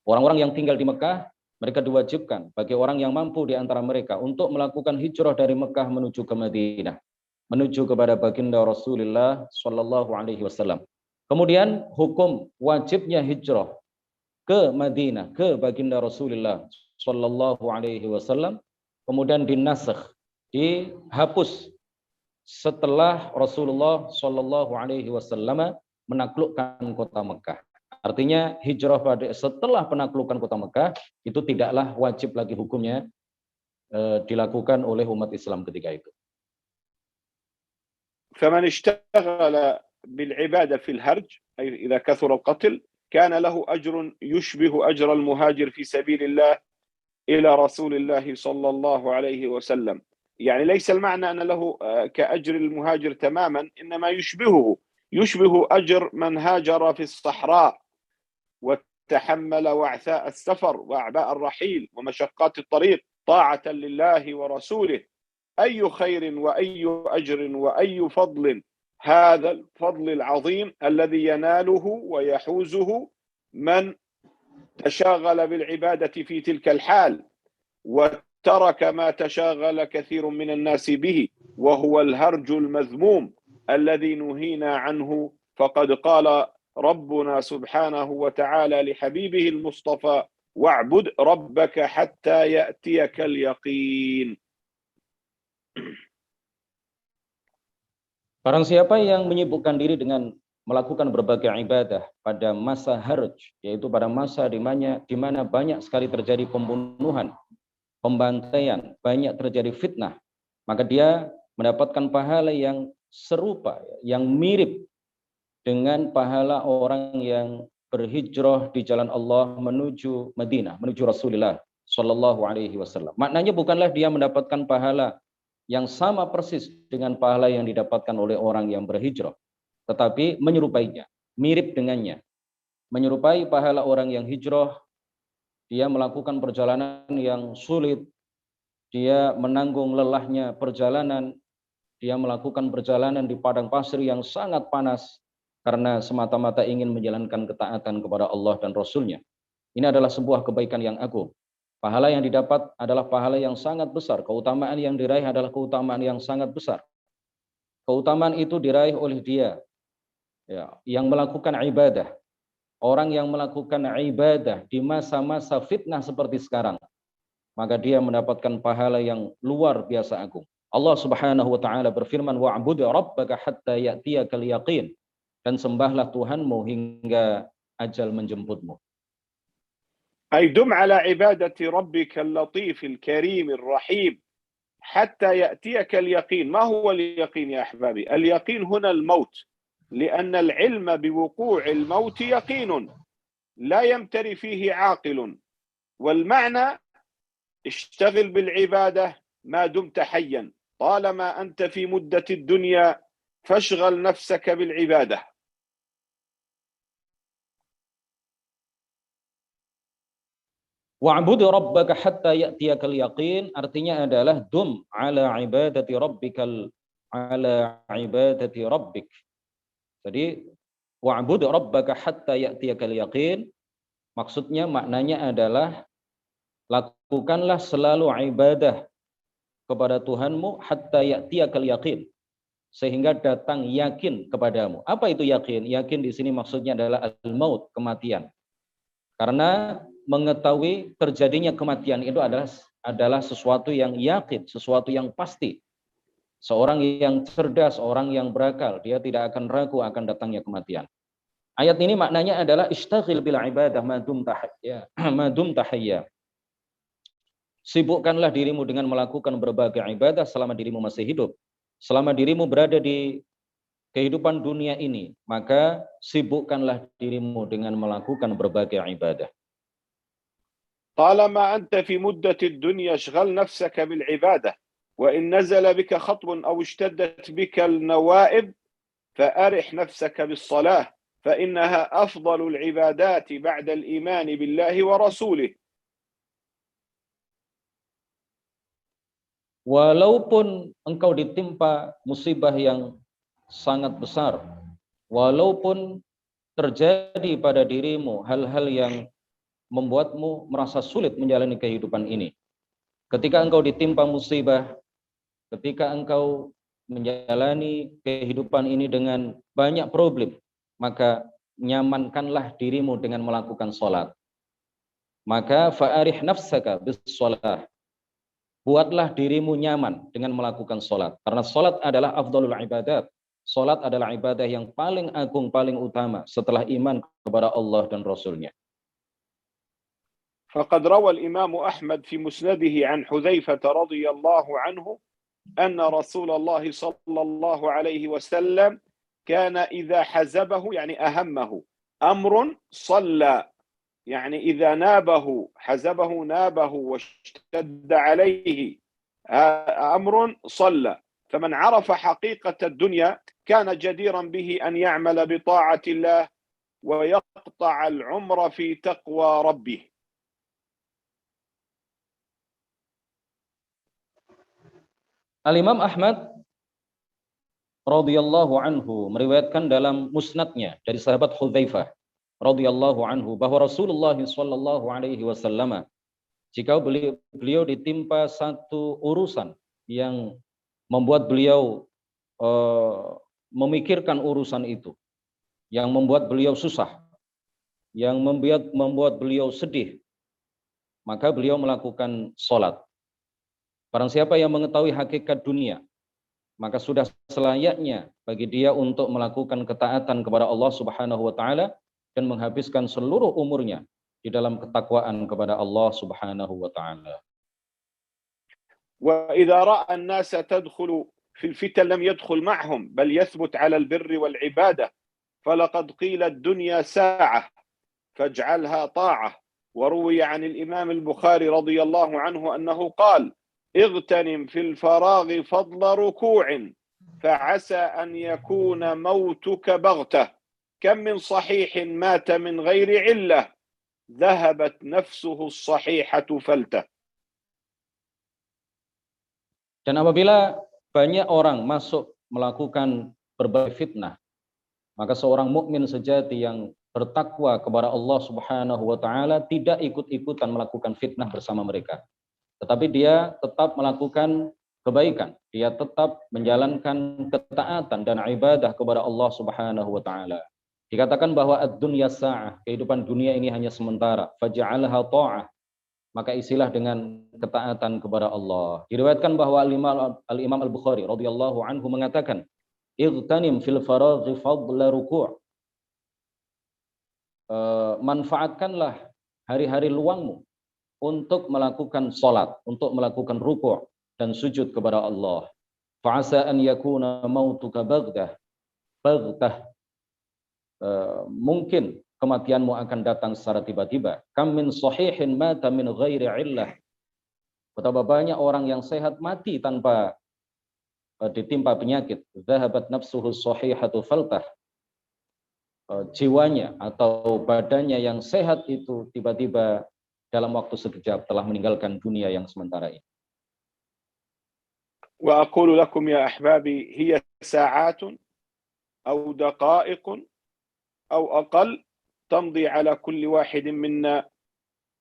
B: Orang-orang yang tinggal di Mekah, mereka diwajibkan bagi orang yang mampu di antara mereka untuk melakukan hijrah dari Mekah menuju ke Madinah, menuju kepada baginda Rasulullah Shallallahu alaihi wasallam. Kemudian hukum wajibnya hijrah ke Madinah, ke baginda Rasulullah Shallallahu alaihi wasallam kemudian dinasakh, dihapus setelah Rasulullah Shallallahu alaihi wasallam menaklukkan kota Mekah. Artinya hijrah pada setelah penaklukan kota Mekah itu tidaklah wajib lagi hukumnya dilakukan oleh umat Islam ketika itu.
A: فمن اشتغل بالعبادة في الهرج أي إذا كثر القتل كان له أجر يشبه أجر المهاجر في سبيل الله إلى رسول الله صلى الله عليه وسلم. يعني ليس المعنى أن له كأجر المهاجر تماما، إنما يشبه أجر من هاجر في الصحراء وتحمل وعثاء السفر وأعباء الرحيل ومشقات الطريق طاعة لله ورسوله. أي خير وأي أجر وأي فضل هذا الفضل العظيم الذي يناله ويحوزه من تشاغل بالعبادة في تلك الحال وترك ما تشاغل كثير من الناس به، وهو الهرج المذموم الذي نهينا عنه. فقد قال ربنا سبحانه وتعالى لحبيبه المصطفى واعبد ربك حتى يأتيك اليقين.
B: Barang siapa yang menyibukkan diri dengan melakukan berbagai ibadah pada masa harj, yaitu pada masa di mana banyak sekali terjadi pembunuhan, pembantaian, banyak terjadi fitnah, maka dia mendapatkan pahala yang serupa, yang mirip dengan pahala orang yang berhijrah di jalan Allah menuju Madinah, menuju Rasulullah Shallallahu alaihi wasallam. Maknanya bukanlah dia mendapatkan pahala yang sama persis dengan pahala yang didapatkan oleh orang yang berhijrah, tetapi menyerupainya, mirip dengannya. Menyerupai pahala orang yang hijrah, dia melakukan perjalanan yang sulit, dia menanggung lelahnya perjalanan, dia melakukan perjalanan di padang pasir yang sangat panas karena semata-mata ingin menjalankan ketaatan kepada Allah dan Rasul-Nya. Ini adalah sebuah kebaikan yang agung. Pahala yang didapat adalah pahala yang sangat besar. Keutamaan yang diraih adalah keutamaan yang sangat besar. Keutamaan itu diraih oleh dia yang melakukan ibadah. Orang yang melakukan ibadah di masa-masa fitnah seperti sekarang, maka dia mendapatkan pahala yang luar biasa agung. Allah Subhanahu wa taala berfirman, wa'bud rabbaka hatta ya'tiyakal yaqin, dan sembahlah Tuhanmu hingga ajal menjemputmu.
A: أي دم على عبادة ربك اللطيف الكريم الرحيم حتى يأتيك اليقين. ما هو اليقين يا أحبابي؟ اليقين هنا الموت، لأن العلم بوقوع الموت يقين لا يمتري فيه عاقل. والمعنى اشتغل بالعبادة ما دمت حيا، طالما أنت في مدة الدنيا فاشغل نفسك بالعبادة.
B: Wa'bud rabbaka hatta ya'tiyakal yaqin, artinya adalah dum ala ibadati rabbik. Jadi wa'bud rabbaka hatta ya'tiyakal yaqin, maksudnya maknanya adalah lakukanlah selalu ibadah kepada Tuhanmu hatta ya'tiyakal yaqin, sehingga datang yakin kepadamu. Apa itu yakin? Yakin di sini maksudnya adalah al-maut, kematian. Karena mengetahui terjadinya kematian itu adalah sesuatu yang yakin, sesuatu yang pasti. Seorang yang cerdas, orang yang berakal, dia tidak akan ragu akan datangnya kematian. Ayat ini maknanya adalah ishtaghil bil ibadah madum tahayya. Sibukkanlah dirimu dengan melakukan berbagai ibadah selama dirimu masih hidup. Selama dirimu berada di kehidupan dunia ini, maka sibukkanlah dirimu dengan melakukan berbagai ibadah.
A: طالما أنت في مدة الدنيا اشغل نفسك بالعبادة، وإن نزل بك خطب أو اشتدت بك النوائب فأرح نفسك بالصلاة، فإنها أفضل العبادات بعد الإيمان بالله ورسوله.
B: Walaupun engkau ditimpa musibah yang sangat besar, walaupun terjadi pada dirimu hal-hal yang membuatmu merasa sulit menjalani kehidupan ini. Ketika engkau ditimpa musibah, ketika engkau menjalani kehidupan ini dengan banyak problem, maka nyamankanlah dirimu dengan melakukan sholat. Maka fa'arih nafsaka bis sholat. Buatlah dirimu nyaman dengan melakukan sholat. Karena sholat adalah afdalul ibadat. Sholat adalah ibadah yang paling agung, paling utama setelah iman kepada Allah dan Rasul-Nya.
A: فقد روى الإمام أحمد في مسنده عن حذيفة رضي الله عنه أن رسول الله صلى الله عليه وسلم كان إذا حزبه يعني أهمه أمر صلى، يعني إذا نابه حزبه نابه واشتد عليه أمر صلى. فمن عرف حقيقة الدنيا كان جديرا به أن يعمل بطاعة الله ويقطع العمر في تقوى ربه.
B: Al-Imam Ahmad radhiyallahu anhu meriwayatkan dalam musnadnya dari sahabat Hudzaifah radhiyallahu anhu bahwa Rasulullah sallallahu alaihi wasallam jika beliau ditimpa satu urusan yang membuat beliau memikirkan urusan itu, yang membuat beliau susah, yang membuat beliau sedih, maka beliau melakukan sholat. Barang siapa yang mengetahui hakikat dunia, maka sudah selayaknya bagi dia untuk melakukan ketaatan kepada Allah Subhanahu wa taala dan menghabiskan seluruh umurnya di dalam ketakwaan kepada Allah Subhanahu wa taala.
A: وإذا رأى الناس تدخل في الفتن لم يدخل معهم بل يثبت على البر والعبادة، فلقد قيل الدنيا ساعة فاجعلها طاعة. وروي عن الإمام البخاري رضي الله عنه أنه قال: اغتنم في الفراغ فضل ركوع فعسى أن يكون موتك بغتة، كم من صحيح مات من غير علة ذهبت نفسه الصحيحة فلته.
B: Dan apabila banyak orang masuk melakukan berbagai fitnah, Maka seorang mukmin sejati yang bertakwa kepada Allah Subhanahu wa taala tidak ikut-ikutan melakukan fitnah bersama mereka. Tetapi dia tetap melakukan kebaikan, dia tetap menjalankan ketaatan dan ibadah kepada Allah Subhanahu wa taala. Dikatakan bahwa ad-dunya sa'ah, kehidupan dunia ini hanya sementara. Faj'alha ta'ah, maka isilah dengan ketaatan kepada Allah. Diriwayatkan bahwa Al-Imam Al-Bukhari radhiyallahu anhu mengatakan, "Igtanim fil faraghi fadla ruku'." Manfaatkanlah hari-hari luangmu untuk melakukan salat, untuk melakukan ruku' dan sujud kepada Allah. Fa'asa an yakuna mautuka baghtah. Mungkin kematianmu akan datang secara tiba-tiba. Kam min sahihin mata min ghairi illah. Betapa banyak orang yang sehat mati tanpa ditimpa penyakit. Zahabat nafsuhu sahihatu faltah. Jiwanya atau badannya yang sehat itu tiba-tiba dalam waktu sekejap telah meninggalkan dunia yang sementara ini.
A: Wa aqulu lakum ya ahbabi hiya sa'atun aw daqa'iqun أو أقل تمضي على كل واحد منا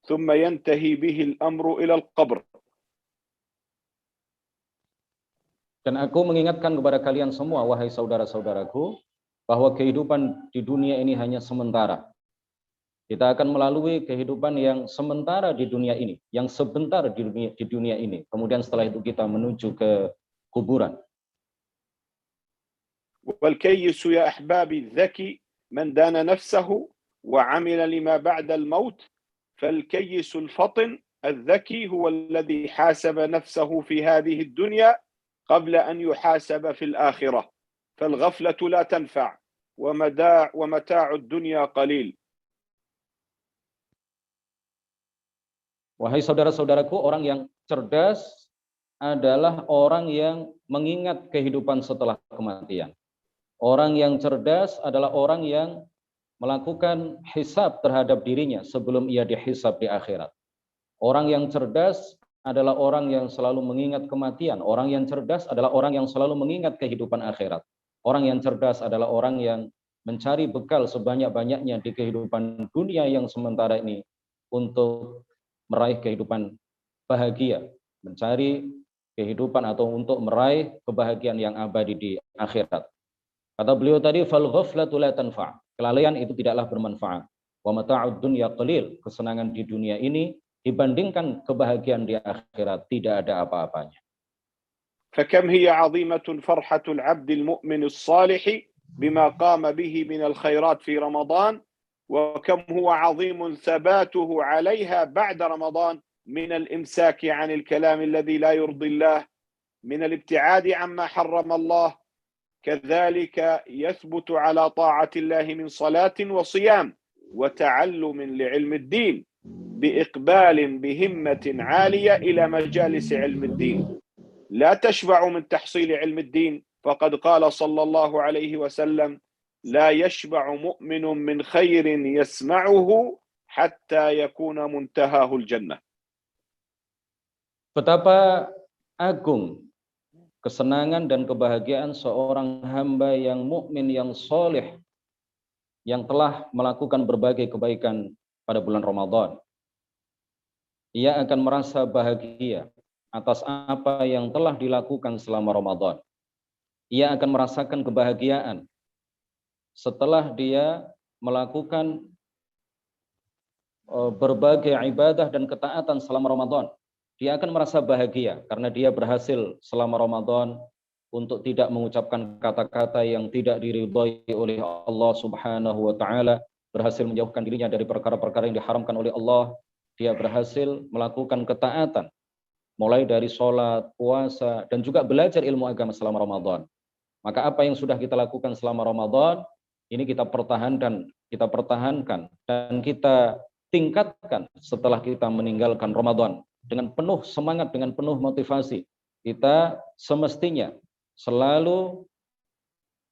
A: ثم ينتهي به الأمر إلى القبر.
B: Dan aku mengingatkan kepada kalian semua, wahai saudara-saudaraku, bahwa kehidupan di dunia ini hanya sementara. Kita akan melalui kehidupan yang sementara di dunia ini, yang sebentar di dunia ini. Kemudian setelah itu kita menuju ke kuburan.
A: والكيس يا أحبابي الذكي من دان نفسه وعمل لما بعد الموت فالكيس الفطن الذكي هو الذي حاسب نفسه في هذه الدنيا قبل أن يحاسب في الآخرة فالغفلة لا تنفع ومتاع الدنيا قليل.
B: Wahai saudara-saudaraku, orang yang cerdas adalah orang yang mengingat kehidupan setelah kematian. Orang yang cerdas adalah orang yang melakukan hisab terhadap dirinya sebelum ia dihisab di akhirat. Orang yang cerdas adalah orang yang selalu mengingat kematian. Orang yang cerdas adalah orang yang selalu mengingat kehidupan akhirat. Orang yang cerdas adalah orang yang mencari bekal sebanyak-banyaknya di kehidupan dunia yang sementara ini untuk meraih kehidupan bahagia, mencari kehidupan atau untuk meraih kebahagiaan yang abadi di akhirat. Kata beliau tadi, fal ghaflatu la tanfa'. Kelalaian itu tidaklah bermanfaat. Wa mata'ud dunya qalil. Kesenangan di dunia ini dibandingkan kebahagiaan di akhirat tidak ada apa-apanya.
A: فكم هي عظيمة فرحة العبد المؤمن الصالح بما قام به من الخيرات في رمضان وكم هو عظيم ثباته عليها بعد رمضان من الإمساك عن الكلام الذي لا يرضي الله من الابتعاد عما حرم الله كذلك يثبت على طاعة الله من صلاة وصيام وتعلم لعلم الدين بإقبال بهمة عالية إلى مجالس علم الدين لا تشبع من تحصيل علم الدين فقد قال صلى الله عليه وسلم لا يشبع مؤمن من خير يسمعه حتى يكون منتهاه الجنة.
B: Betapa agung kesenangan dan kebahagiaan seorang hamba yang mukmin, yang soleh, yang telah melakukan berbagai kebaikan pada bulan Ramadan. Ia akan merasa bahagia atas apa yang telah dilakukan selama Ramadan. Ia akan merasakan kebahagiaan setelah dia melakukan berbagai ibadah dan ketaatan selama Ramadan. Dia akan merasa bahagia karena dia berhasil selama Ramadan untuk tidak mengucapkan kata-kata yang tidak diridhai oleh Allah Subhanahu wa taala, berhasil menjauhkan dirinya dari perkara-perkara yang diharamkan oleh Allah. Dia berhasil melakukan ketaatan mulai dari sholat, puasa, dan juga belajar ilmu agama selama Ramadan. Maka apa yang sudah kita lakukan selama Ramadan ini kita pertahankan dan kita tingkatkan setelah kita meninggalkan Ramadan. Dengan penuh semangat, dengan penuh motivasi, kita semestinya selalu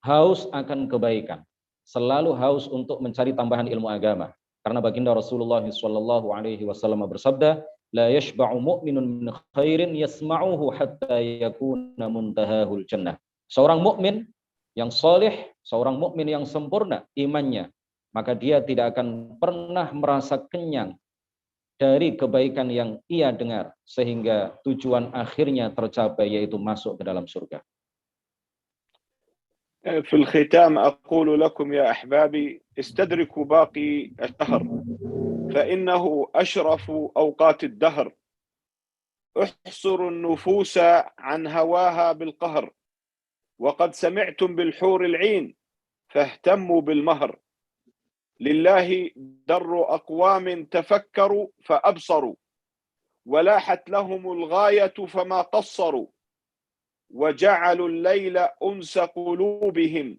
B: haus akan kebaikan, selalu haus untuk mencari tambahan ilmu agama. Karena baginda Rasulullah SAW bersabda, la yashba'u mu'minun min khairin yasma'uhu hatta yakuna muntahahul jannah. Seorang mukmin yang soleh seorang mukmin yang sempurna imannya, maka dia tidak akan pernah merasa kenyang dari kebaikan yang ia dengar, sehingga tujuan akhirnya tercapai, yaitu masuk ke dalam surga.
A: في الختام أقول لكم يا أحبابي استدركوا باقي الشهر فإنه أشرف أوقات الدهر. احصروا النفوس عن هواها بالقهر، وقد سمعتم بالحور العين فاهتموا بالمهر. لله در أقوام تفكروا فأبصروا، ولاحت لهم الغاية فما قصروا، وجعلوا الليل أنس قلوبهم،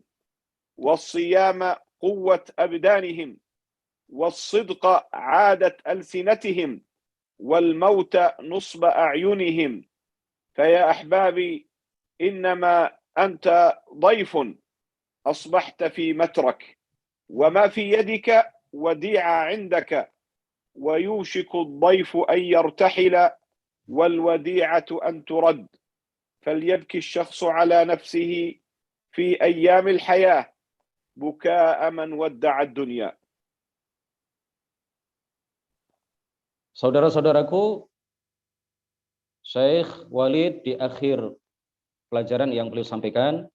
A: والصيام قوة أبدانهم، والصدق عادة ألسنتهم، والموت نصب أعينهم. فيا أحبابي إنما أنت ضيف أصبحت في مترك، وما في يدك وديعة عندك، ويوشك الضيف أن يرتحل والوديعة أن ترد. فليبكي الشخص على نفسه في أيام الحياة بكاء من ودع الدنيا.
B: Saudara-saudaraku, Syekh Walid di akhir pelajaran yang beliau sampaikan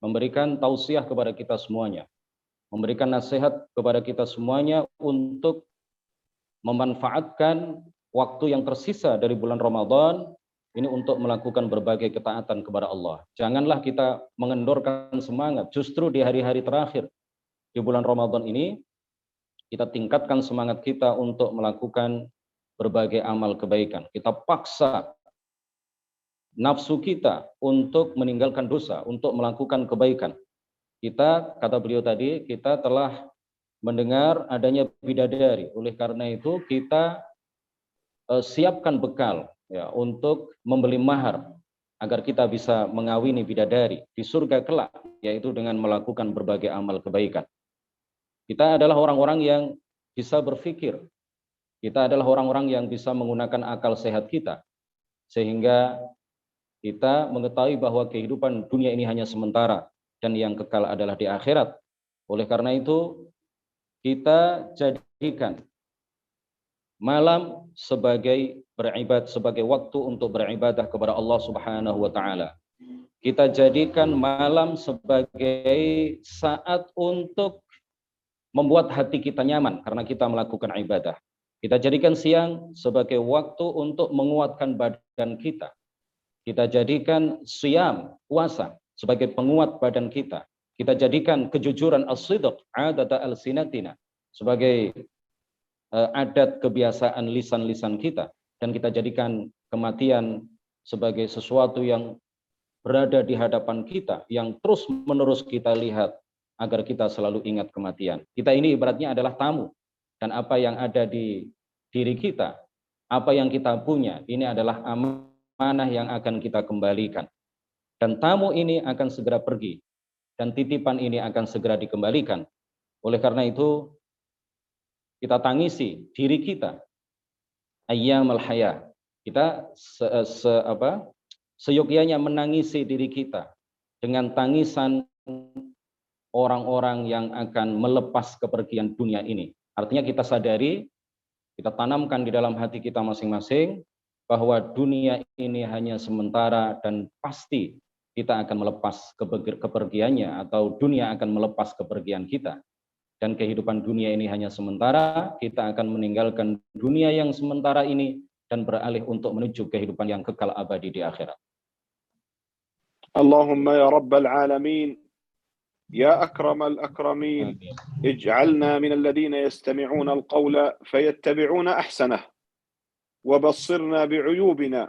B: memberikan tausiah kepada kita semuanya, memberikan nasihat kepada kita semuanya untuk memanfaatkan waktu yang tersisa dari bulan Ramadan ini untuk melakukan berbagai ketaatan kepada Allah. Janganlah kita mengendorkan semangat, justru di hari-hari terakhir di bulan Ramadan ini kita tingkatkan semangat kita untuk melakukan berbagai amal kebaikan. Kita paksa nafsu kita untuk meninggalkan dosa, untuk melakukan kebaikan. Kita, kata beliau tadi, kita telah mendengar adanya bidadari. Oleh karena itu kita siapkan bekal ya untuk membeli mahar agar kita bisa mengawini bidadari di surga kelak, yaitu dengan melakukan berbagai amal kebaikan. Kita adalah orang-orang yang bisa berpikir. Kita adalah orang-orang yang bisa menggunakan akal sehat kita, sehingga kita mengetahui bahwa kehidupan dunia ini hanya sementara dan yang kekal adalah di akhirat. Oleh karena itu, kita jadikan malam sebagai sebagai waktu untuk beribadah kepada Allah Subhanahu wa taala. Kita jadikan malam sebagai saat untuk membuat hati kita nyaman karena kita melakukan ibadah. Kita jadikan siang sebagai waktu untuk menguatkan badan kita. Kita jadikan siyam, puasa, sebagai penguat badan kita. Kita jadikan kejujuran as-sidq, adata al-sinatina, sebagai adat kebiasaan lisan-lisan kita. Dan kita jadikan kematian sebagai sesuatu yang berada di hadapan kita, yang terus-menerus kita lihat, agar kita selalu ingat kematian. Kita ini ibaratnya adalah tamu. Dan apa yang ada di diri kita, apa yang kita punya, ini adalah amanah yang akan kita kembalikan. Dan tamu ini akan segera pergi. Dan titipan ini akan segera dikembalikan. Oleh karena itu, kita tangisi diri kita. Ayyamal haya. Kita seyogyanya menangisi diri kita dengan tangisan orang-orang yang akan melepas kepergian dunia ini. Artinya kita sadari, kita tanamkan di dalam hati kita masing-masing bahwa dunia ini hanya sementara dan pasti kita akan melepas kepergiannya, atau dunia akan melepas kepergian kita. Dan kehidupan dunia ini hanya sementara, kita akan meninggalkan dunia yang sementara ini dan beralih untuk menuju kehidupan yang kekal abadi di akhirat.
A: Allahumma ya Rabbal Alamin, يا أكرم الأكرمين، اجعلنا من الذين يستمعون القول فيتبعون أحسنه، وبصرنا بعيوبنا،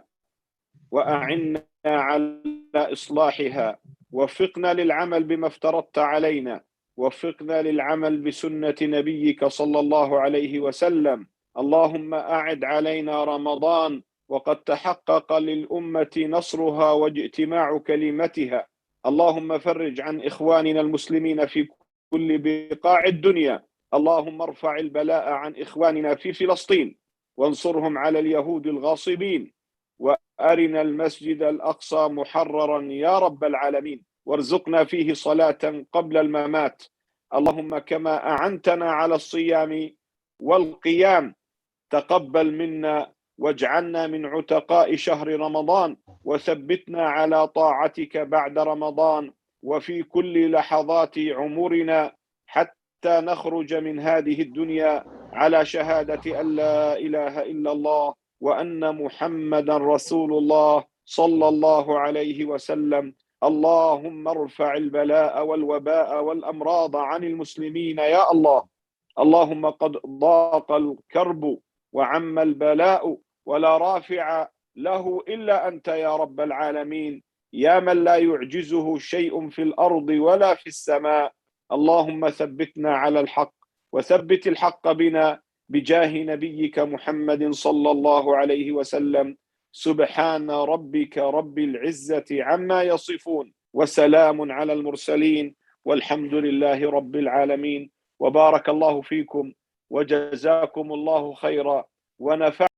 A: وأعنا على إصلاحها، وفقنا للعمل بما افترضت علينا، وفقنا للعمل بسنة نبيك صلى الله عليه وسلم. اللهم أعد علينا رمضان وقد تحقق للأمة نصرها واجتماع كلمتها. اللهم فرج عن إخواننا المسلمين في كل بقاع الدنيا. اللهم ارفع البلاء عن إخواننا في فلسطين وانصرهم على اليهود الغاصبين، وأرنا المسجد الأقصى محررا يا رب العالمين. وارزقنا فيه صلاة قبل الممات. اللهم كما أعنتنا على الصيام والقيام تقبل منا واجعلنا من عتقاء شهر رمضان، وثبتنا على طاعتك بعد رمضان وفي كل لحظات عمرنا حتى نخرج من هذه الدنيا على شهادة أن لا إله إلا الله وأن محمدا رسول الله صلى الله عليه وسلم. اللهم ارفع البلاء والوباء والأمراض عن المسلمين يا الله. اللهم قد ضاق الكرب وعم البلاء ولا رافع له إلا أنت يا رب العالمين، يا من لا يعجزه شيء في الأرض ولا في السماء. اللهم ثبتنا على الحق وثبت الحق بنا بجاه نبيك محمد صلى الله عليه وسلم. سبحان ربك رب العزة عما يصفون وسلام على المرسلين والحمد لله رب العالمين. وبارك الله فيكم وجزاكم الله خيرا ونفع